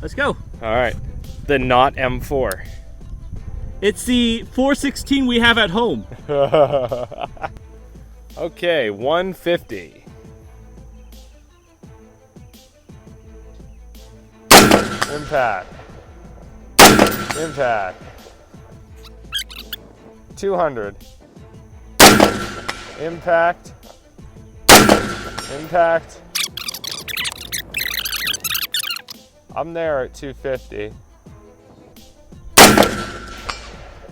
Let's go. All right. The not M4. It's the 416 we have at home. Okay, 150. Impact. Impact. 200. Impact. Impact. I'm there at 250.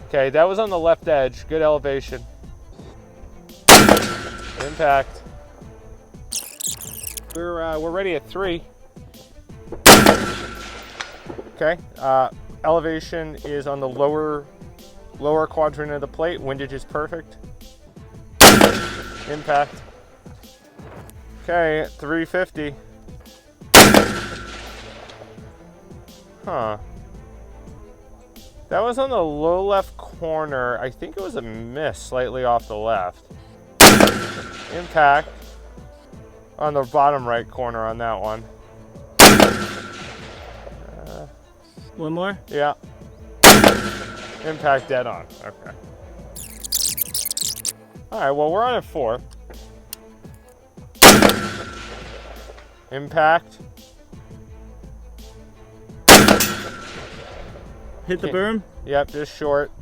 Okay, that was on the left edge. Good elevation. Impact. We're ready at 3. Okay. Elevation is on the lower quadrant of the plate. Windage is perfect. Impact. Okay, at 350. Huh. That was on the low left corner. I think it was a miss slightly off the left. Impact on the bottom right corner on that one. One more? Yeah. Impact dead on. Okay. All right, well, we're on at 4. Impact. Hit the berm? Yep, just short.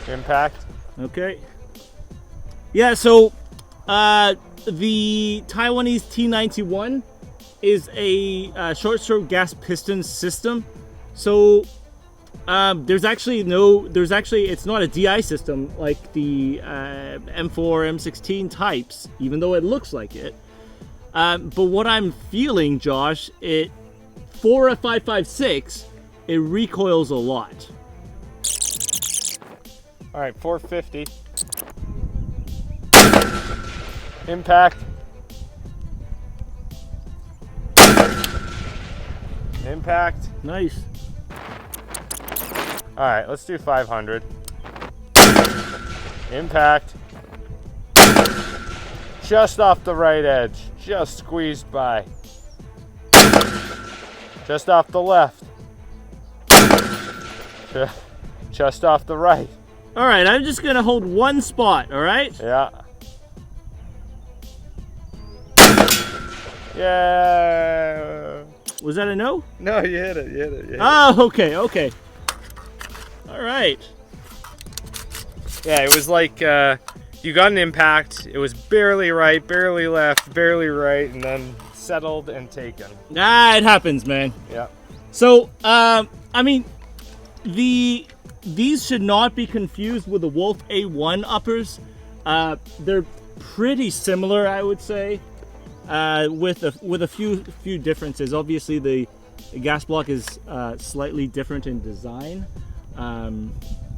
Impact. Okay. Yeah, so the Taiwanese T91 is a short stroke gas piston system. So it's not a DI system like the M4, M16 types, even though it looks like it. But what I'm feeling, Josh, for a 5.56, it recoils a lot. All right, 450. Impact. Impact. Nice. All right, let's do 500. Impact. Just off the right edge, just squeezed by. Just off the left. Just off the right. All right, I'm just gonna hold one spot, all right? Yeah. Yeah. Was that a no? No, you hit it, Oh, okay. All right. Yeah, it was like you got an impact. It was barely right, barely left, barely right, and then settled and taken. Ah, it happens, man. Yeah. So, I mean, these should not be confused with the Wolf A1 uppers. They're pretty similar, I would say, with a few differences. Obviously, the gas block is slightly different in design,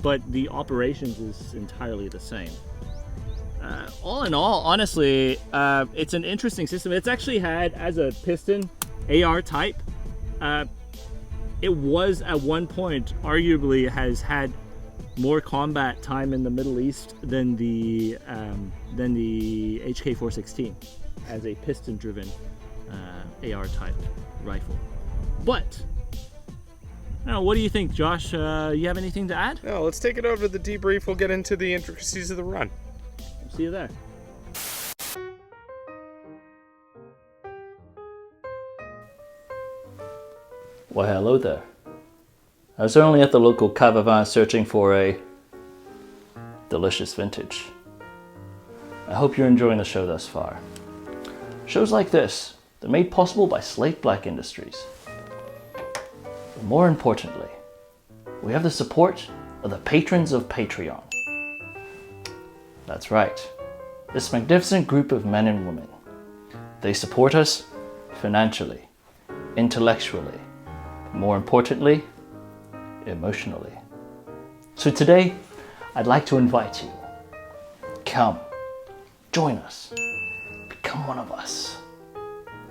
but the operations is entirely the same. All in all, honestly, it's an interesting system. It's actually had, as a piston, AR type. It was at one point, arguably, has had more combat time in the Middle East than the HK416 as a piston-driven AR type rifle. But I don't know, what do you think, Josh? You have anything to add? No, let's take it over to the debrief. We'll get into the intricacies of the run. See you there. Well, hello there. I was only at the local caravan searching for a delicious vintage. I hope you're enjoying the show thus far. Shows like this, they're made possible by Slate Black Industries. But more importantly, we have the support of the patrons of Patreon. That's right, this magnificent group of men and women. They support us financially, intellectually, more importantly, emotionally. So today, I'd like to invite you. Come, join us, become one of us.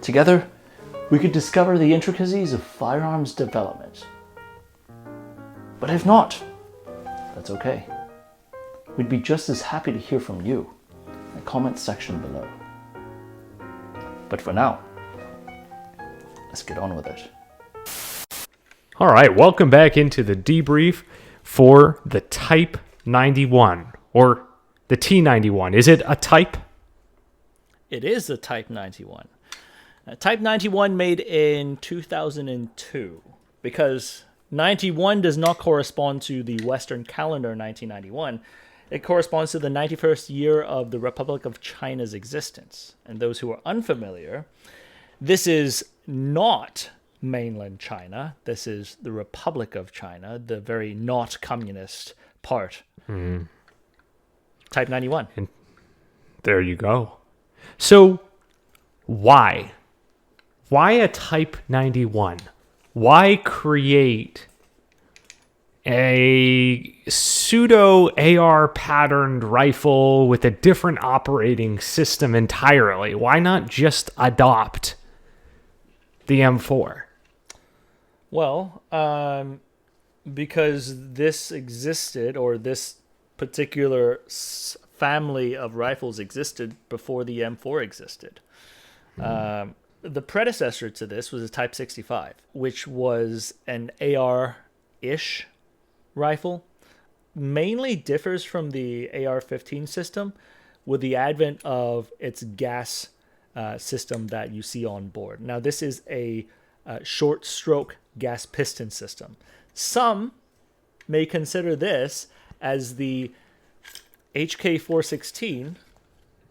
Together, we could discover the intricacies of firearms development. But if not, that's okay. We'd be just as happy to hear from you in the comments section below. But for now, let's get on with it. All right, welcome back into the debrief for the Type 91, or the T91. Is it a type? It is a Type 91. Type 91 made in 2002, because 91 does not correspond to the Western calendar 1991. It corresponds to the 91st year of the Republic of China's existence. And those who are unfamiliar, this is not mainland China. This is the Republic of China, the very not communist part. Type 91. And there you go. So, why? Why a Type 91? Why create a pseudo AR patterned rifle with a different operating system entirely? Why not just adopt the M4? Well, because this existed, or this particular family of rifles existed before the M4 existed. The predecessor to this was a Type 65, which was an AR-ish rifle. Mainly differs from the AR-15 system with the advent of its gas system that you see on board. Now, this is a short stroke gas piston system. Some may consider this as the HK416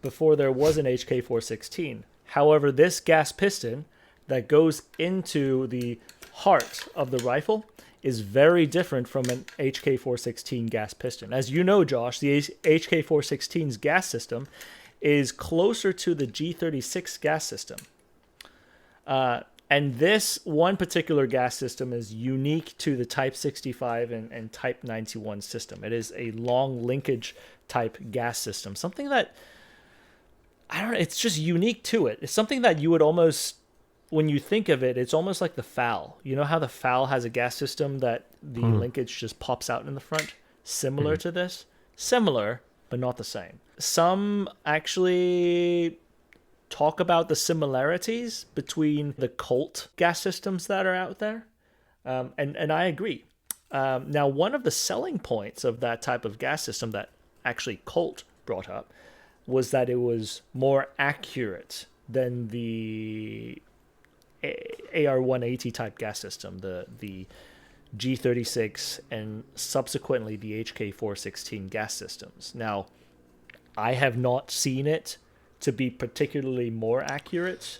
before there was an HK416. However, this gas piston that goes into the heart of the rifle is very different from an HK416 gas piston. As you know, Josh, the HK416's gas system is closer to the G36 gas system. And this one particular gas system is unique to the Type 65 and Type 91 system. It is a long linkage type gas system. Something that, I don't know, it's just unique to it. It's something that you would almost, when you think of it, it's almost like the FAL. You know how the FAL has a gas system that the linkage just pops out in the front? Similar to this? Similar, but not the same. Some actually talk about the similarities between the Colt gas systems that are out there. And I agree. Now, one of the selling points of that type of gas system that actually Colt brought up was that it was more accurate than the AR-180 type gas system, the G36 and subsequently the HK416 gas systems. Now, I have not seen it to be particularly more accurate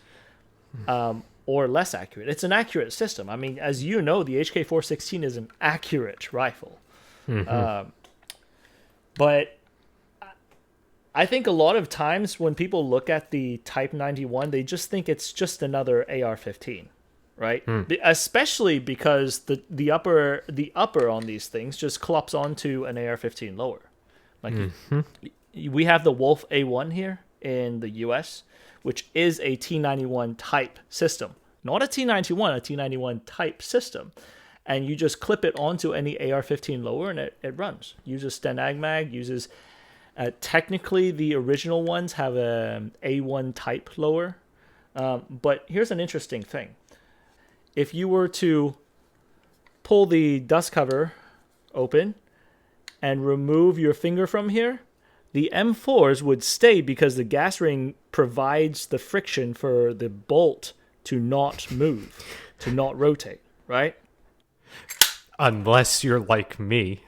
or less accurate. It's an accurate system. I mean, as you know, the HK416 is an accurate rifle. But I think a lot of times when people look at the Type 91, they just think it's just another AR-15, right? Especially because the upper on these things just clops onto an AR-15 lower. Like we have the Wolf A1 here in the US, which is a T91 type system. Not a T91, a T91 type system. And you just clip it onto any AR-15 lower and it runs. Uses Stenag mag, uses... technically, the original ones have an A1 type lower. But here's an interesting thing. If you were to pull the dust cover open and remove your finger from here, the M4s would stay because the gas ring provides the friction for the bolt to not move, to not rotate, right? Unless you're like me.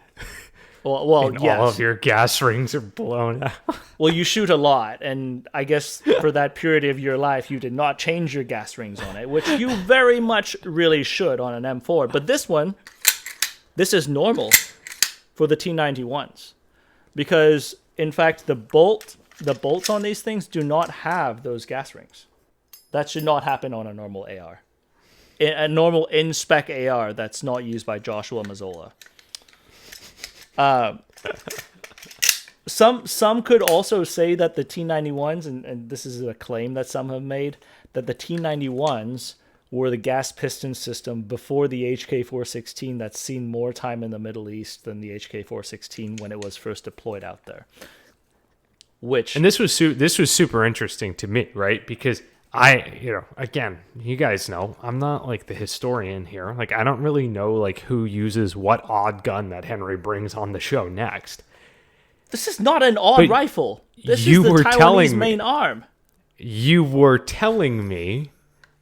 Well, yes. All of your gas rings are blown out. Well, you shoot a lot, and I guess for that period of your life, you did not change your gas rings on it, which you very much really should on an M4. But this one, this is normal for the T91s. Because, in fact, the bolts on these things do not have those gas rings. That should not happen on a normal AR. A normal in-spec AR that's not used by Joshua Mazzola. Some could also say that the T91s, and this is a claim that some have made, that the T91s were the gas piston system before the HK416 that's seen more time in the Middle East than the HK416 when it was first deployed out there. And this was super interesting to me, right? Because Again, you guys know, I'm not like the historian here. Like, I don't really know like who uses what odd gun that Henry brings on the show next. This is not an odd But rifle. This you is the were Taiwanese telling me- main arm. You were telling me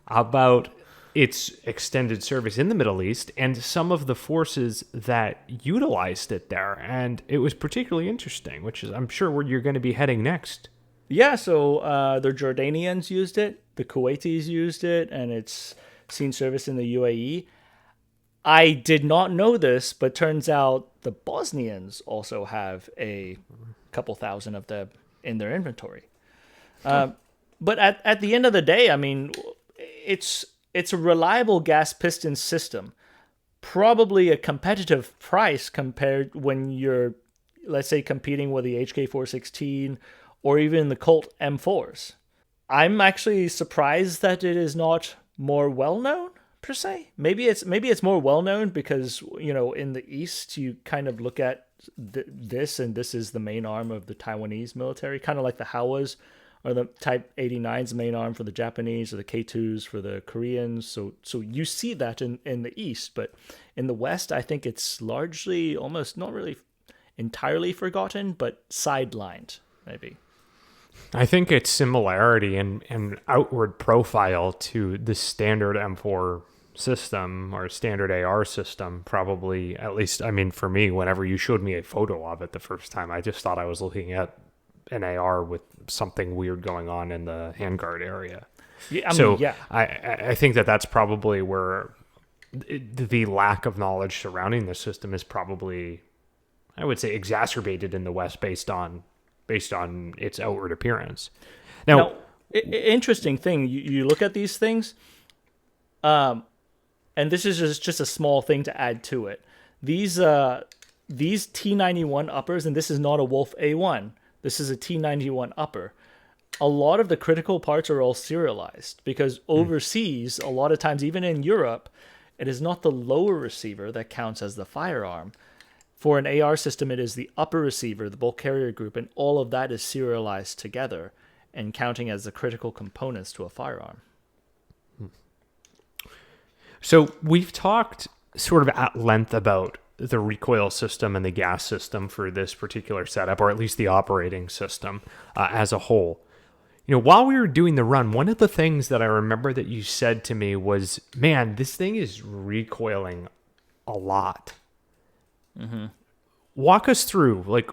about its extended service in the Middle East and some of the forces that utilized it there. And it was particularly interesting, which is, I'm sure, where you're going to be heading next. Yeah, so the Jordanians used it, the Kuwaitis used it, and it's seen service in the UAE. I did not know this, but turns out the Bosnians also have a couple thousand of them in their inventory. But at the end of the day, I mean, it's a reliable gas piston system. Probably a competitive price compared when you're, let's say, competing with the HK416 or even the Colt M4s. I'm actually surprised that it is not more well-known, per se. Maybe it's more well-known because, in the East, you kind of look at this, and this is the main arm of the Taiwanese military, kind of like the Howas or the Type 89's main arm for the Japanese, or the K2s for the Koreans. So you see that in the East, but in the West, I think it's largely, almost not really entirely forgotten, but sidelined, maybe. I think its similarity and outward profile to the standard M4 system or standard AR system probably, at least, I mean, for me, whenever you showed me a photo of it the first time, I just thought I was looking at an AR with something weird going on in the handguard area. Yeah, yeah. I think that's probably where the lack of knowledge surrounding the system is probably, I would say, exacerbated in the West based on its outward appearance. Now, interesting thing, you look at these things, and this is just a small thing to add to it. These T91 uppers, and this is not a Wolf A1, this is a T91 upper. A lot of the critical parts are all serialized because overseas, a lot of times, even in Europe, it is not the lower receiver that counts as the firearm. For an AR system, it is the upper receiver, the bulk carrier group, and all of that is serialized together and counting as the critical components to a firearm. So we've talked sort of at length about the recoil system and the gas system for this particular setup, or at least the operating system as a whole. While we were doing the run, one of the things that I remember that you said to me was, man, this thing is recoiling a lot. Mm-hmm. Walk us through, like,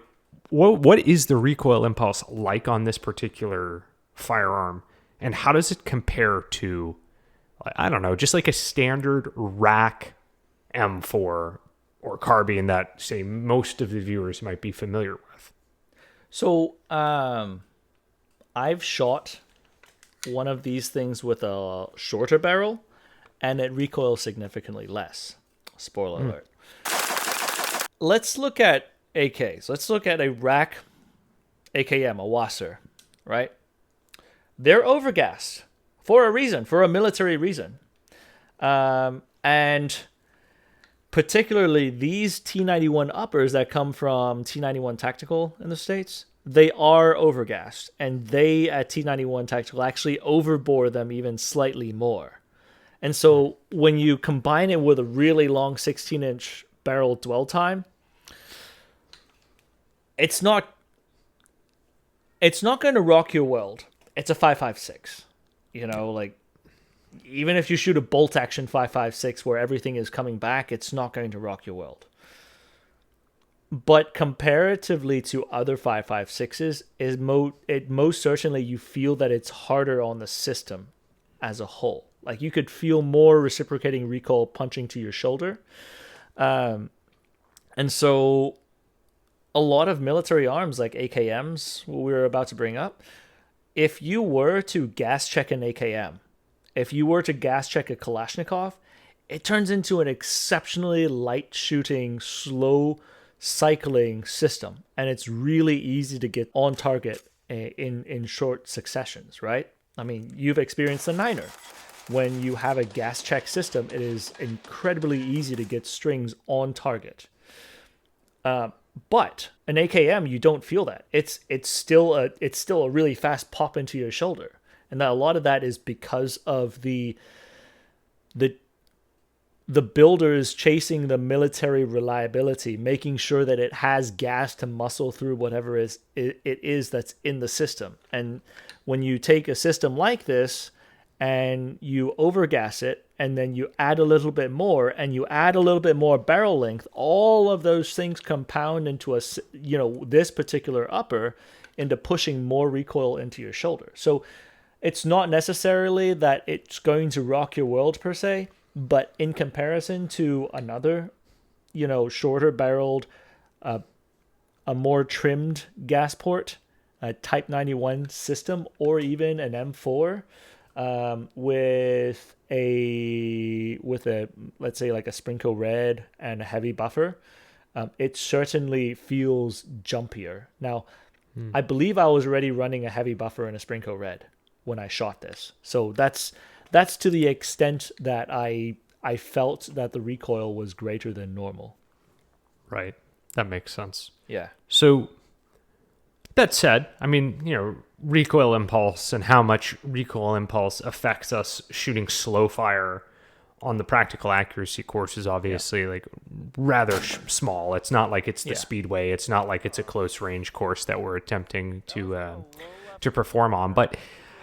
what is the recoil impulse like on this particular firearm, and how does it compare to, I don't know, just like a standard rack M4 or carbine that, say, most of the viewers might be familiar with? So, I've shot one of these things with a shorter barrel, and it recoils significantly less. Spoiler alert. Let's look at AKs. Let's look at a rack AKM, a Wasser, right? They're overgassed for a reason, for a military reason. And particularly these T91 uppers that come from T91 Tactical in the States, they are overgassed. And they, at T91 Tactical, actually overbore them even slightly more. And so when you combine it with a really long 16-inch barrel dwell time, it's not going to rock your world. It's a 5.56. Even if you shoot a bolt action 5.56 where everything is coming back, it's not going to rock your world. But comparatively to other 5.56s, it most certainly you feel that it's harder on the system as a whole. Like, you could feel more reciprocating recoil punching to your shoulder. And so a lot of military arms like AKMs, what we were about to bring up, if you were to gas check an AKM, if you were to gas check a Kalashnikov, it turns into an exceptionally light shooting, slow cycling system. And it's really easy to get on target in short successions, right? I mean, you've experienced the Niner. When you have a gas check system, it is incredibly easy to get strings on target. But an AKM, you don't feel that. It's still a really fast pop into your shoulder. and that a lot of that is because of the builders chasing the military reliability, making sure that it has gas to muscle through whatever it is that's in the system. And when you take a system like this and you overgas it, and then you add a little bit more, and you add a little bit more barrel length, all of those things compound into this particular upper into pushing more recoil into your shoulder. So it's not necessarily that it's going to rock your world per se, but in comparison to another, shorter barreled, a more trimmed gas port, a Type 91 system, or even an M4 with a let's say like a Sprinko Red and a heavy buffer, it certainly feels jumpier. Now, I believe I was already running a heavy buffer and a Sprinko Red when I shot this, so that's to the extent that I felt that the recoil was greater than normal. Right. That makes sense. Yeah. So that said, I mean, recoil impulse and how much recoil impulse affects us shooting slow fire on the practical accuracy course is obviously like rather small. It's not like it's the speedway. It's not like it's a close range course that we're attempting to perform on. But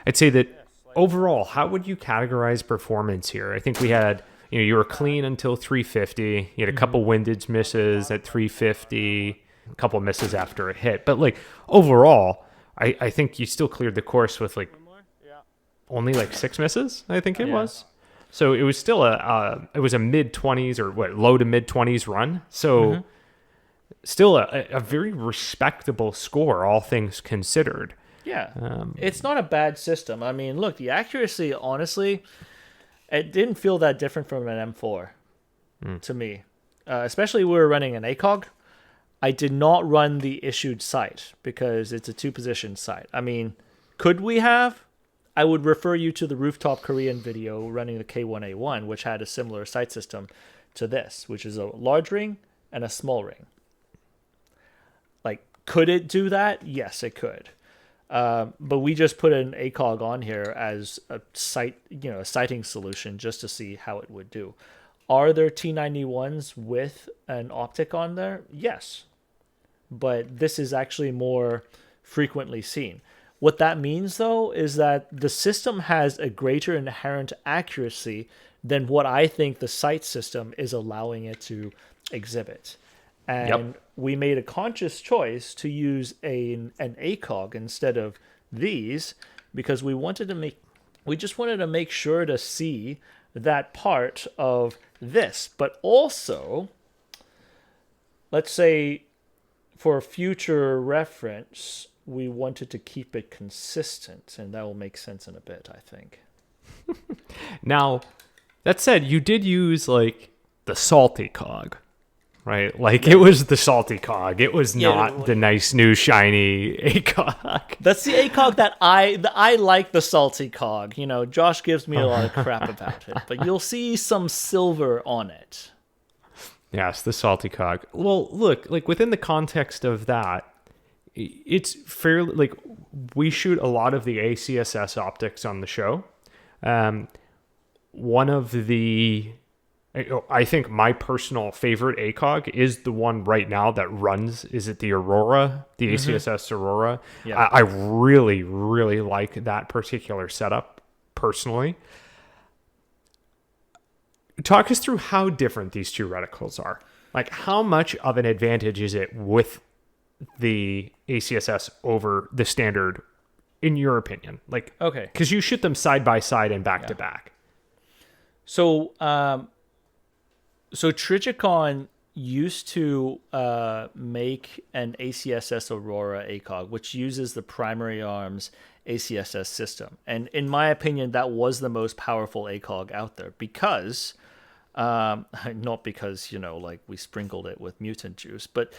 I'd say that overall, how would you categorize performance here? I think we had, you were clean until 350. You had a couple windage misses at 350, a couple misses after a hit. But like overall, I think you still cleared the course with like only like 6 misses, I think it was. So it was still a mid-20s or low to mid-20s run. So still a very respectable score, all things considered. Yeah, it's not a bad system. I mean, look, the accuracy, honestly, it didn't feel that different from an M4 to me. Especially we were running an ACOG. I did not run the issued sight because it's a 2-position sight. I mean, could we have? I would refer you to the Rooftop Korean video running the K1A1, which had a similar sight system to this, which is a large ring and a small ring. Like, could it do that? Yes, it could. But we just put an ACOG on here as a sighting solution just to see how it would do. Are there T91s with an optic on there? Yes. But this is actually more frequently seen. What that means, though, is that the system has a greater inherent accuracy than what I think the sight system is allowing it to exhibit. And we made a conscious choice to use an ACOG instead of these because we just wanted to make sure to see that part of this. But also, let's say for future reference, we wanted to keep it consistent, and that will make sense in a bit, I think. Now, that said, you did use like the salty cog, right? Like it was the salty cog. It was not the nice new shiny ACOG. That's the ACOG that I like, the salty cog. Josh gives me a lot of crap about it, but you'll see some silver on it. Yes, the salty cog. Well, look, like within the context of that, it's fairly like we shoot a lot of the ACSS optics on the show. One of the, I think my personal favorite ACOG is the one right now that runs. Is it the Aurora, the ACSS Aurora? Yeah. I really, really like that particular setup personally. Talk us through how different these two reticles are. Like how much of an advantage is it with the ACSS over the standard, in your opinion? Like, okay, because you shoot them side by side and back to back. So, Trijicon used to make an ACSS Aurora ACOG, which uses the primary arms ACSS system, and in my opinion, that was the most powerful ACOG out there because, not because like we sprinkled it with mutant juice, but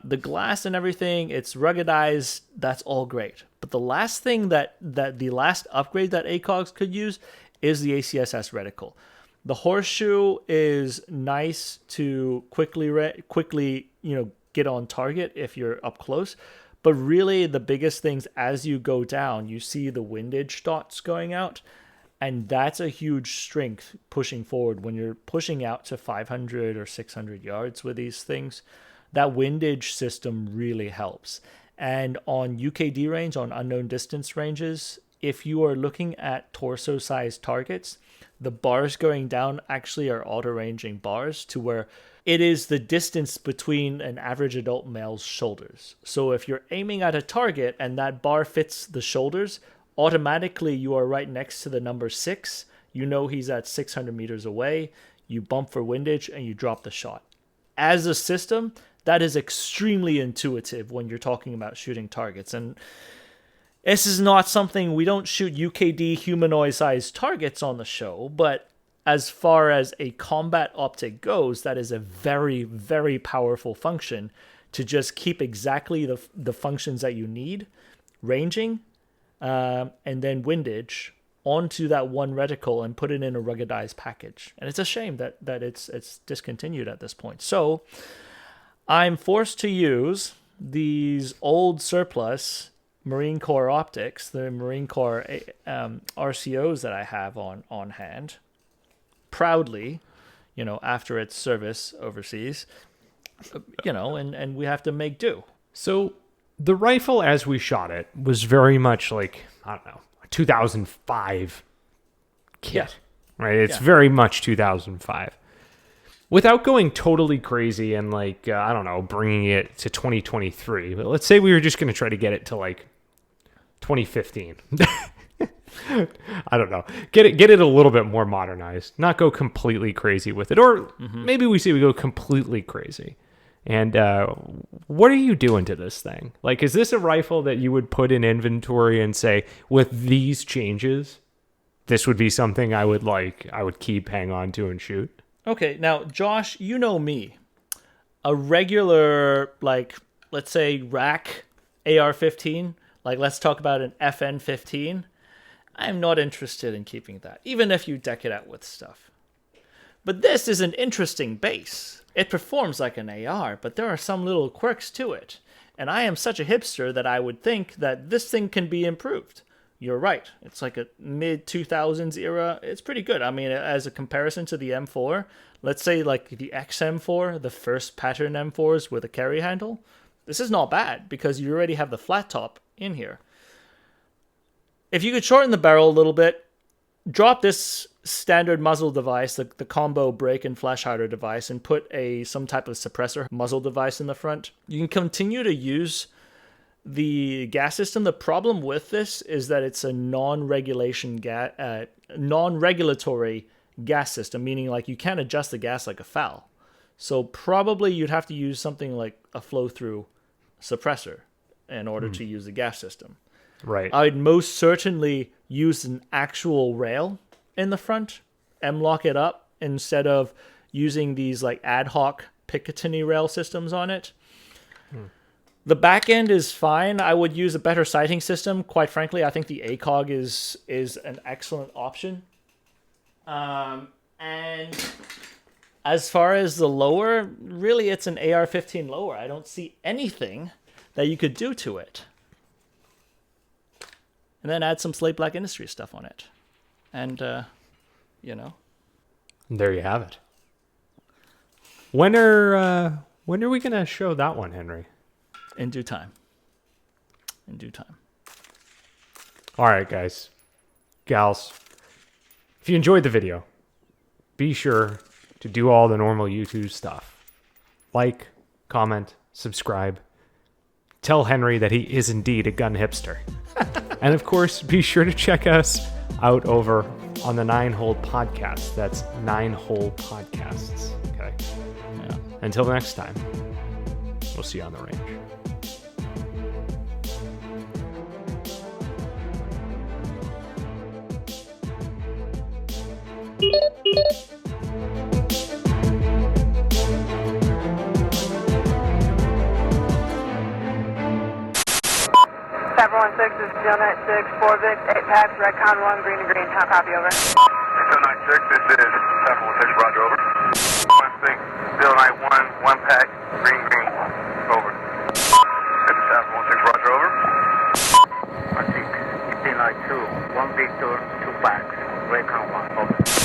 the glass and everything, it's ruggedized, that's all great. But the last thing that the last upgrade that ACOGs could use is the ACSS reticle. The horseshoe is nice to quickly get on target if you're up close, But really, the biggest things as you go down, you see the windage dots going out. And that's a huge strength pushing forward when you're pushing out to 500 or 600 yards with these things. That windage system really helps. And on UKD range, on unknown distance ranges, if you are looking at torso-sized targets, the bars going down actually are auto-ranging bars to where it is the distance between an average adult male's shoulders. So if you're aiming at a target and that bar fits the shoulders, automatically you are right next to the number 6. You know he's at 600 meters away. You bump for windage and you drop the shot. As a system, that is extremely intuitive when you're talking about shooting targets. And this is not something, we don't shoot UKD humanoid-sized targets on the show, but as far as a combat optic goes, that is a very, very powerful function to just keep exactly the functions that you need, ranging, and then windage onto that one reticle and put it in a ruggedized package. And it's a shame that it's discontinued at this point. So I'm forced to use these old surplus Marine Corps optics, the Marine Corps RCOs that I have on hand, proudly, after its service overseas, and we have to make do. So the rifle as we shot it was very much like, I don't know, a 2005 kit, Yeah. right? It's very much 2005. Without going totally crazy and bringing it to 2023, but let's say we were just going to try to get it to 2015. I don't know. Get it a little bit more modernized, not go completely crazy with it. Or maybe we say we go completely crazy. And what are you doing to this thing? Is this a rifle that you would put in inventory and say, with these changes, this would be something I would keep, hang on to, and shoot? Okay, now, Josh, you know me. A regular, let's say, rack AR-15, let's talk about an FN-15, I'm not interested in keeping that, even if you deck it out with stuff. But this is an interesting base. It performs like an AR, but there are some little quirks to it. And I am such a hipster that I would think that this thing can be improved. You're right. It's like a mid-2000s era. It's pretty good. I mean, as a comparison to the M4, let's say the XM4, the first pattern M4s with a carry handle, this is not bad because you already have the flat top in here. If you could shorten the barrel a little bit, drop this standard muzzle device, the combo brake and flash hider device, and put some type of suppressor muzzle device in the front, you can continue to use the gas system. The problem with this is that it's a non-regulatory gas system, meaning you can't adjust the gas like a FAL. So probably you'd have to use something like a flow-through suppressor in order to use the gas system. Right. I'd most certainly use an actual rail in the front, M-lock it up, instead of using these ad hoc Picatinny rail systems on it. The back end is fine. I would use a better sighting system. Quite frankly, I think the ACOG is an excellent option. And as far as the lower, really it's an AR-15 lower. I don't see anything that you could do to it. And then add some Slate Black Industries stuff on it. And, There you have it. When are we going to show that one, Henry? in due time. In due time. All right, guys. Gals. If you enjoyed the video, be sure to do all the normal YouTube stuff. Like, comment, subscribe. Tell Henry that he is indeed a gun hipster. And of course, be sure to check us out over on the 9-Hole Podcast. That's 9-Hole Podcasts. Okay. Yeah. Until next time, we'll see you on the range. 716 is Steel 96, 4 Vic, 8 packs, Redcon 1, green to green. How copy, over? Steel 96, this is 716, roger, over. 16, Steel 91, 1 pack, green, green, over. This is 716, roger. fax, Recon 1, over.